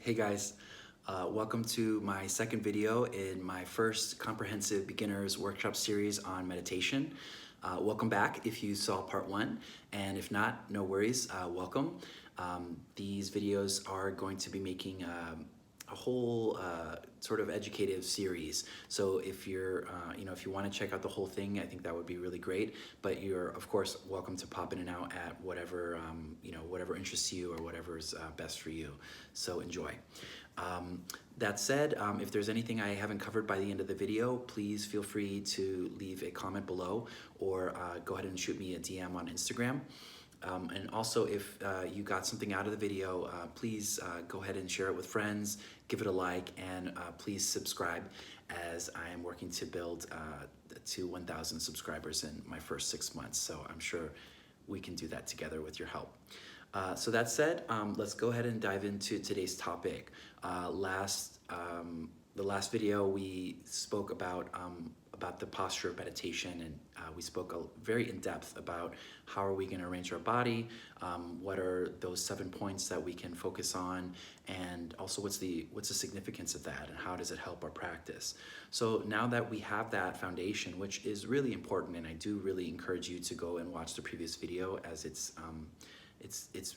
Hey guys, welcome to my second video in my first comprehensive beginners workshop series on meditation. Welcome back if you saw part one, and if not, no worries, welcome. These videos are going to be making a whole sort of educative series. So if you're, if you want to check out the whole thing, I think that would be really great. But you're, of course, welcome to pop in and out at whatever, whatever interests you or whatever's best for you. So enjoy. That said, if there's anything I haven't covered by the end of the video, please feel free to leave a comment below or go ahead and shoot me a DM on Instagram. And also, if you got something out of the video, please go ahead and share it with friends, give it a like, and please subscribe as I am working to build to 1,000 subscribers in my first 6 months. So I'm sure we can do that together with your help. So that said, let's go ahead and dive into today's topic. The last video we spoke about the posture of meditation, and we spoke very in depth about how are we going to arrange our body, what are those 7 points that we can focus on, and also what's the significance of that and how does it help our practice. So now that we have that foundation, which is really important, and I do really encourage you to go and watch the previous video, as it's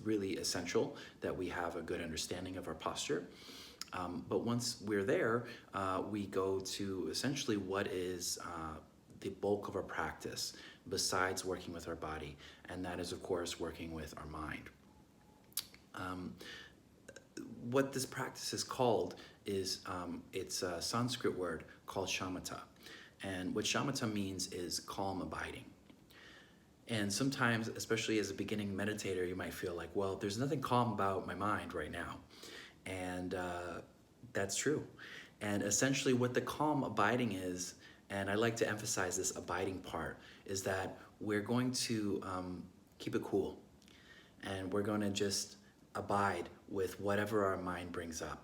really essential that we have a good understanding of our posture. But once we're there, we go to essentially what is the bulk of our practice besides working with our body, and that is, of course, working with our mind. What this practice is called is, it's a Sanskrit word called shamatha, and what shamatha means is calm abiding. And sometimes, especially as a beginning meditator, you might feel like, well, there's nothing calm about my mind right now. And that's true. And essentially what the calm abiding is, and I like to emphasize this abiding part, is that we're going to keep it cool. And we're going to just abide with whatever our mind brings up.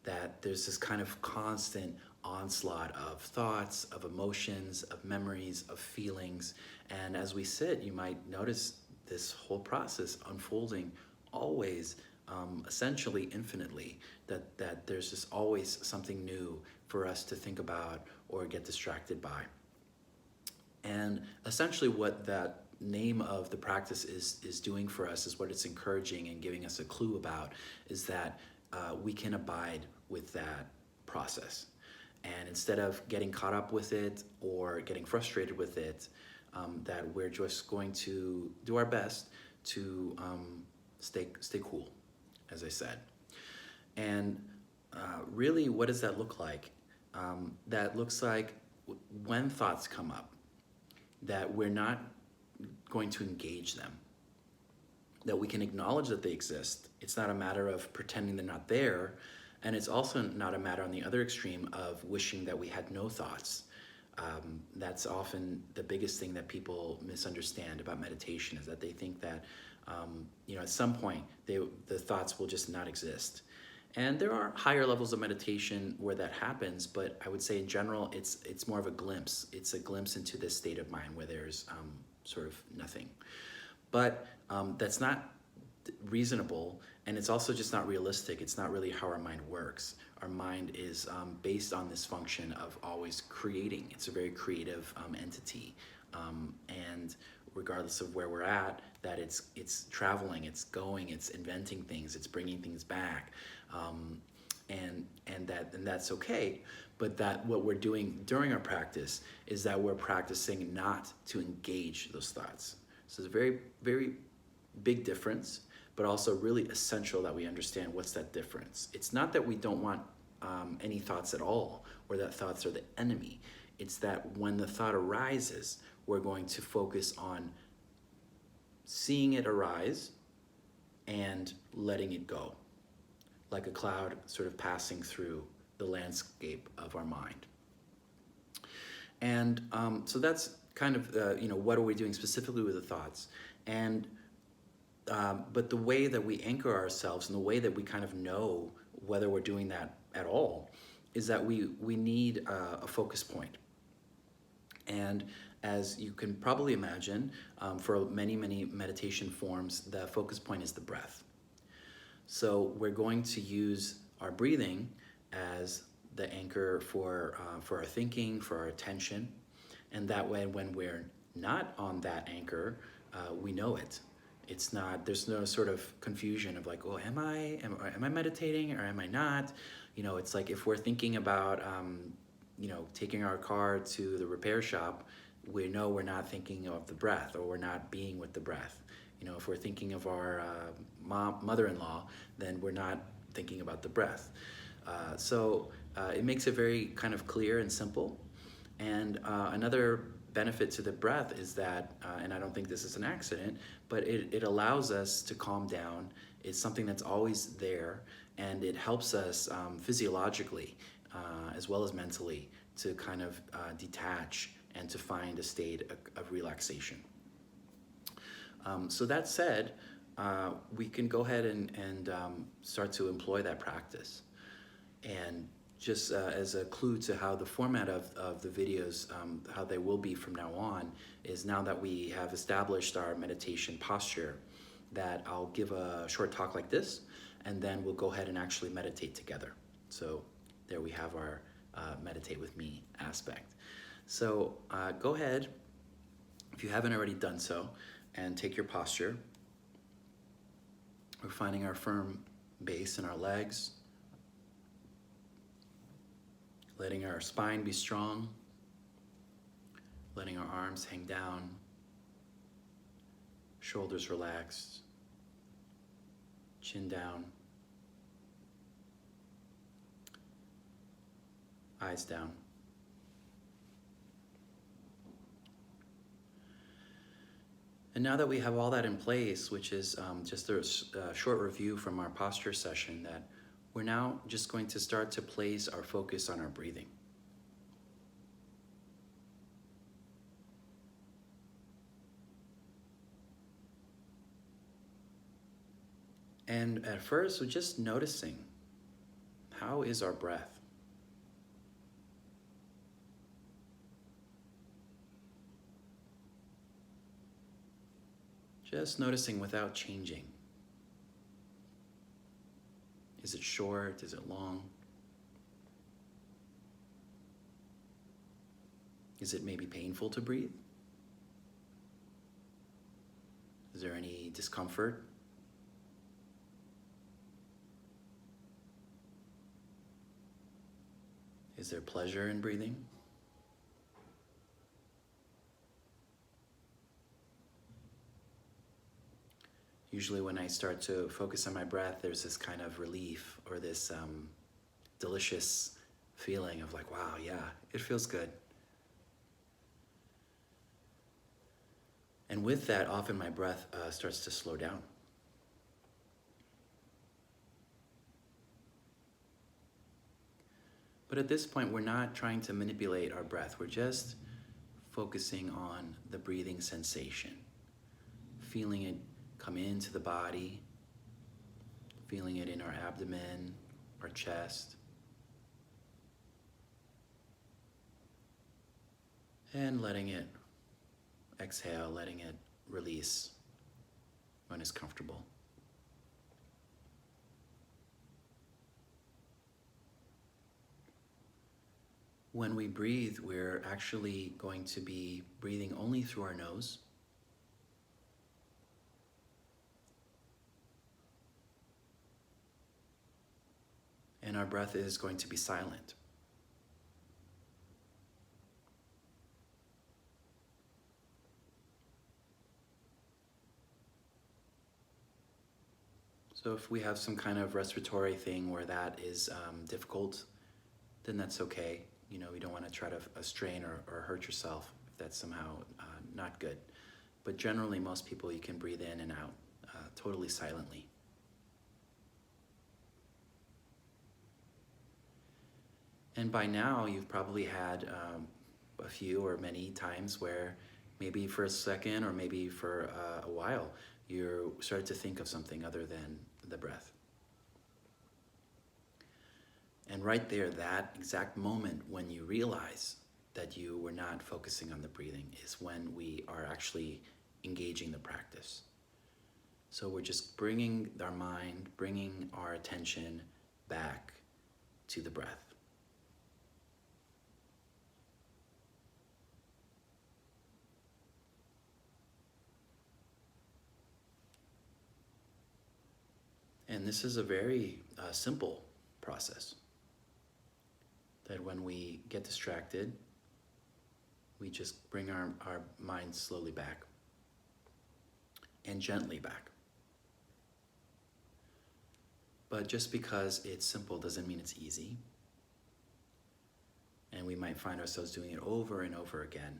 That there's this kind of constant onslaught of thoughts, of emotions, of memories, of feelings. And as we sit, you might notice this whole process unfolding always, essentially infinitely, that there's just always something new for us to think about or get distracted by. And essentially what that name of the practice is doing for us, is what it's encouraging and giving us a clue about, is that we can abide with that process. And instead of getting caught up with it or getting frustrated with it, that we're just going to do our best to stay cool, as I said. And really, what does that look like? That looks like when thoughts come up, that we're not going to engage them, that we can acknowledge that they exist. It's not a matter of pretending they're not there, and it's also not a matter on the other extreme of wishing that we had no thoughts. That's often the biggest thing that people misunderstand about meditation, is that they think that at some point the thoughts will just not exist. And there are higher levels of meditation where that happens, but I would say in general it's more of a glimpse. It's a glimpse into this state of mind where there's sort of nothing. But that's not reasonable, and it's also just not realistic. It's not really how our mind works. Our mind is based on this function of always creating. It's a very creative entity, and regardless of where we're at, that it's traveling, it's going, it's inventing things, it's bringing things back, and that's okay. But that what we're doing during our practice is that we're practicing not to engage those thoughts. So it's a very, very big difference, but also really essential that we understand what's that difference. It's not that we don't want any thoughts at all, or that thoughts are the enemy. It's that when the thought arises, we're going to focus on seeing it arise and letting it go, like a cloud sort of passing through the landscape of our mind. And so that's kind of, what are we doing specifically with the thoughts? And but the way that we anchor ourselves and the way that we kind of know whether we're doing that at all is that we need a focus point. And as you can probably imagine, for many meditation forms, the focus point is the breath. So we're going to use our breathing as the anchor for our thinking, for our attention. And that way, when we're not on that anchor, we know it. It's not, there's no sort of confusion of like, oh, am I meditating or am I not? You know, it's like if we're thinking about, you know, taking our car to the repair shop, we know we're not thinking of the breath, or we're not being with the breath. You know, if we're thinking of our mother-in-law, then we're not thinking about the breath. So it makes it very kind of clear and simple. And another benefit to the breath is that, and I don't think this is an accident, but it allows us to calm down. It's something that's always there, and it helps us physiologically as well as mentally to kind of detach and to find a state of relaxation. So that said, we can go ahead and start to employ that practice. And just as a clue to how the format of the videos, how they will be from now on, is now that we have established our meditation posture, that I'll give a short talk like this, and then we'll go ahead and actually meditate together. So there we have our meditate with me aspect. So go ahead, if you haven't already done so, and take your posture. We're finding our firm base in our legs, letting our spine be strong, letting our arms hang down, shoulders relaxed, chin down, eyes down. And now that we have all that in place, which is just a short review from our posture session, that we're now just going to start to place our focus on our breathing. And at first, we're just noticing, how is our breath? Just noticing without changing. Is it short? Is it long? Is it maybe painful to breathe? Is there any discomfort? Is there pleasure in breathing? Usually when I start to focus on my breath, there's this kind of relief or this delicious feeling of like, wow, yeah, it feels good. And with that, often my breath starts to slow down. But at this point, we're not trying to manipulate our breath. We're just focusing on the breathing sensation, feeling it come into the body, feeling it in our abdomen, our chest, and letting it exhale, letting it release when it's comfortable. When we breathe, we're actually going to be breathing only through our nose. And our breath is going to be silent. So if we have some kind of respiratory thing where that is difficult, then that's okay. You know, we don't want to try to strain or hurt yourself if that's somehow not good. But generally, most people, you can breathe in and out totally silently. And by now, you've probably had a few or many times where maybe for a second or maybe for a while, you started to think of something other than the breath. And right there, that exact moment when you realize that you were not focusing on the breathing is when we are actually engaging the practice. So we're just bringing our mind, bringing our attention back to the breath. And this is a very simple process. That when we get distracted, we just bring our mind slowly back and gently back. But just because it's simple doesn't mean it's easy. And we might find ourselves doing it over and over again.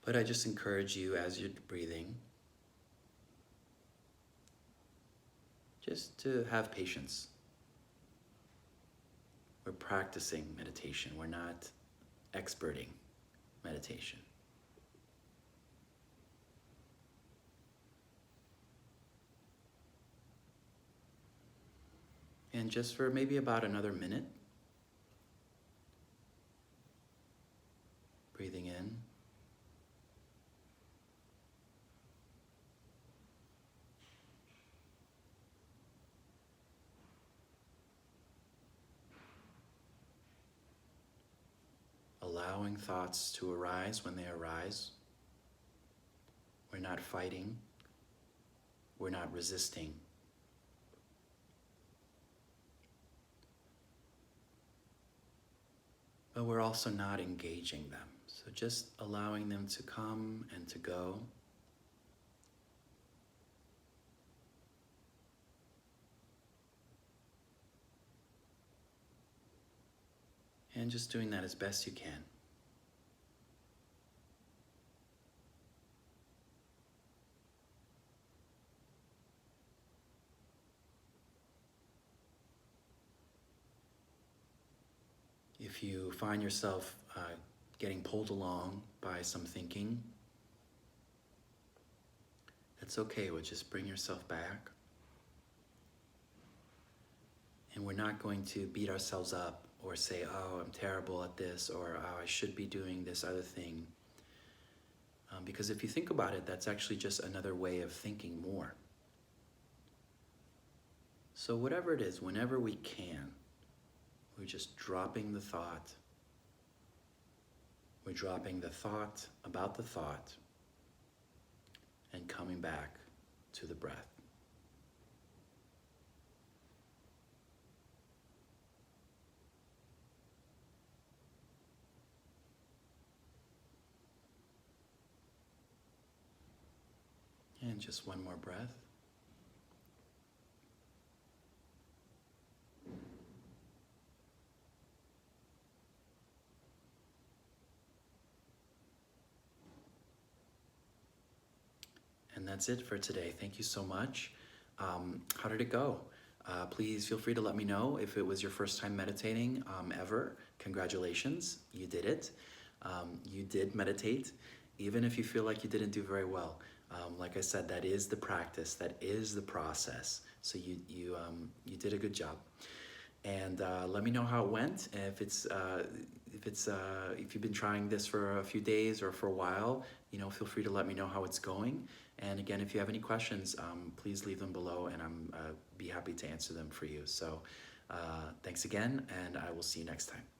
But I just encourage you, as you're breathing, just to have patience. We're practicing meditation. We're not experting meditation. And just for maybe about another minute, breathing in. Allowing thoughts to arise when they arise. We're not fighting. We're not resisting. But we're also not engaging them. So just allowing them to come and to go. And just doing that as best you can. If you find yourself getting pulled along by some thinking, that's okay. We'll just bring yourself back. And we're not going to beat ourselves up or say, oh, I'm terrible at this, or oh, I should be doing this other thing. Because if you think about it, that's actually just another way of thinking more. So whatever it is, whenever we can, we're just dropping the thought. We're dropping the thought about the thought and coming back to the breath. And just one more breath. And that's it for today. Thank you so much. How did it go? Please feel free to let me know if it was your first time meditating ever. Congratulations, you did it. You did meditate, even if you feel like you didn't do very well. Like I said, that is the practice, that is the process. So you did a good job. And let me know how it went. If you've been trying this for a few days or for a while, feel free to let me know how it's going. And again, if you have any questions, please leave them below, and I'm be happy to answer them for you. So thanks again, and I will see you next time.